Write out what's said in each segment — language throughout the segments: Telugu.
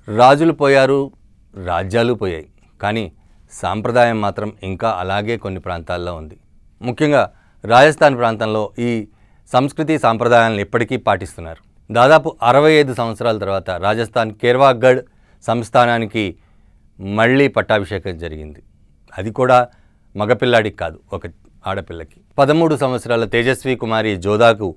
రాజులు పోయారు, రాజ్యాలు పోయాయి, కానీ సాంప్రదాయం మాత్రం ఇంకా అలాగే కొన్ని ప్రాంతాల్లో ఉంది. ముఖ్యంగా రాజస్థాన్ ప్రాంతంలో ఈ సంస్కృతి సాంప్రదాయాలను ఇప్పటికీ పాటిస్తున్నారు. దాదాపు 65 సంవత్సరాల తర్వాత రాజస్థాన్ కేర్వాగఢ్ సంస్థానానికి మళ్ళీ పట్టాభిషేకం జరిగింది. అది కూడా మగపిల్లాడికి కాదు, ఒక ఆడపిల్లకి. 13 సంవత్సరాల తేజస్వి కుమారి జోధాకు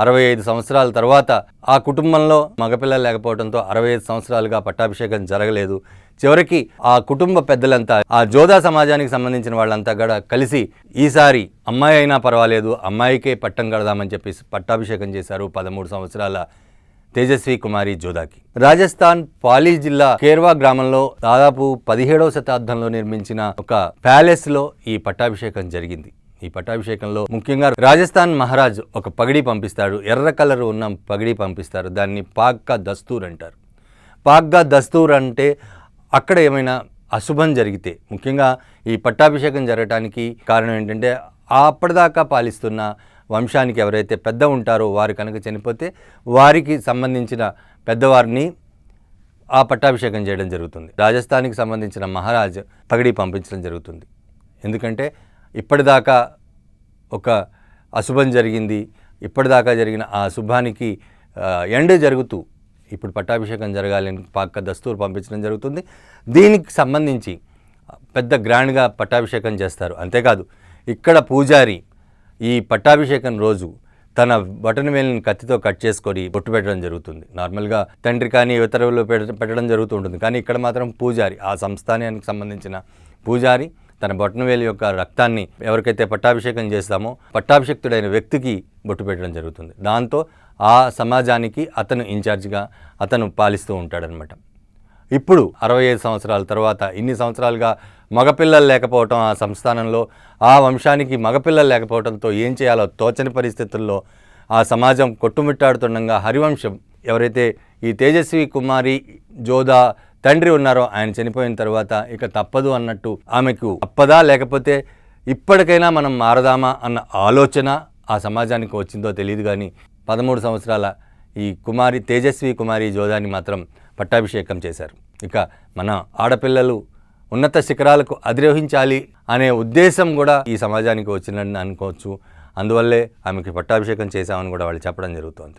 65 సంవత్సరాల తర్వాత ఆ కుటుంబంలో మగపిల్లలు లేకపోవడంతో 65 సంవత్సరాలుగా పట్టాభిషేకం జరగలేదు. చివరికి ఆ కుటుంబ పెద్దలంతా, ఆ జోధా సమాజానికి సంబంధించిన వాళ్ళంతా కూడా కలిసి ఈసారి అమ్మాయి అయినా పర్వాలేదు, అమ్మాయికే పట్టం కడదామని చెప్పేసి పట్టాభిషేకం చేశారు 13 సంవత్సరాల తేజస్వి కుమారి జోధాకి. రాజస్థాన్ పాలీ జిల్లా కేర్వా గ్రామంలో దాదాపు 17వ శతాబ్దంలో నిర్మించిన ఒక ప్యాలెస్లో ఈ పట్టాభిషేకం జరిగింది. ఈ పట్టాభిషేకంలో ముఖ్యంగా రాజస్థాన్ మహారాజ్ ఒక పగిడి పంపిస్తాడు, ఎర్ర కలర్ ఉన్న పగిడి పంపిస్తారు. దాన్ని పాగ్కా దస్తూర్ అంటారు. పాగ్గా దస్తూర్ అంటే అక్కడ ఏమైనా అశుభం జరిగితే, ముఖ్యంగా ఈ పట్టాభిషేకం జరగడానికి కారణం ఏంటంటే అప్పటిదాకా పాలిస్తున్న వంశానికి ఎవరైతే పెద్ద ఉంటారో వారు కనుక చనిపోతే వారికి సంబంధించిన పెద్దవారిని ఆ పట్టాభిషేకం చేయడం జరుగుతుంది. రాజస్థాన్కి సంబంధించిన మహారాజ్ పగిడి పంపించడం జరుగుతుంది. ఎందుకంటే ఇప్పటిదాకా ఒక అశుభం జరిగింది, ఇప్పటిదాకా జరిగిన ఆ అశుభానికి ఎండ్ జరుగుతూ ఇప్పుడు పట్టాభిషేకం జరగాలని పాక్క దస్తూర్ పంపించడం జరుగుతుంది. దీనికి సంబంధించి పెద్ద గ్రాండ్గా పట్టాభిషేకం చేస్తారు. అంతేకాదు ఇక్కడ పూజారి ఈ పట్టాభిషేకం రోజు తన బటన్ వేలిని కత్తితో కట్ చేసుకొని బొట్టు పెట్టడం జరుగుతుంది. నార్మల్గా తండ్రి కానీ ఇతరులు పెట్టడం జరుగుతూ ఉంటుంది. కానీ ఇక్కడ మాత్రం పూజారి, ఆ సంస్థానానికి సంబంధించిన పూజారి తన బొటనవేలు యొక్క రక్తాన్ని ఎవరికైతే పట్టాభిషేకం చేస్తామో పట్టాభిషిక్తుడైన వ్యక్తికి బొట్టు పెట్టడం జరుగుతుంది. దాంతో ఆ సమాజానికి అతను ఇన్ఛార్జిగా అతను పాలిస్తూ ఉంటాడనమాట. ఇప్పుడు 65 సంవత్సరాల తర్వాత ఇన్ని సంవత్సరాలుగా మగపిల్లలు లేకపోవటం, ఆ సంస్థానంలో ఆ వంశానికి మగపిల్లలు లేకపోవడంతో ఏం చేయాలో తోచని పరిస్థితుల్లో ఆ సమాజం కొట్టుమిట్టాడుతుండగా హరివంశం ఎవరైతే ఈ తేజస్వి కుమారి జోధా తండ్రి ఉన్నారో ఆయన చనిపోయిన తర్వాత ఇక తప్పదు అన్నట్టు ఆమెకు తప్పదా లేకపోతే ఇప్పటికైనా మనం మారదామా అన్న ఆలోచన ఆ సమాజానికి వచ్చిందో తెలియదు. కానీ 13 సంవత్సరాల ఈ తేజస్వి కుమారి జోధాని మాత్రం పట్టాభిషేకం చేశారు. ఇక మన ఆడపిల్లలు ఉన్నత శిఖరాలకు అధిరోహించాలి అనే ఉద్దేశం కూడా ఈ సమాజానికి వచ్చిందని అనుకోవచ్చు. అందువల్లే ఆమెకి పట్టాభిషేకం చేశామని కూడా వాళ్ళు చెప్పడం జరుగుతోంది.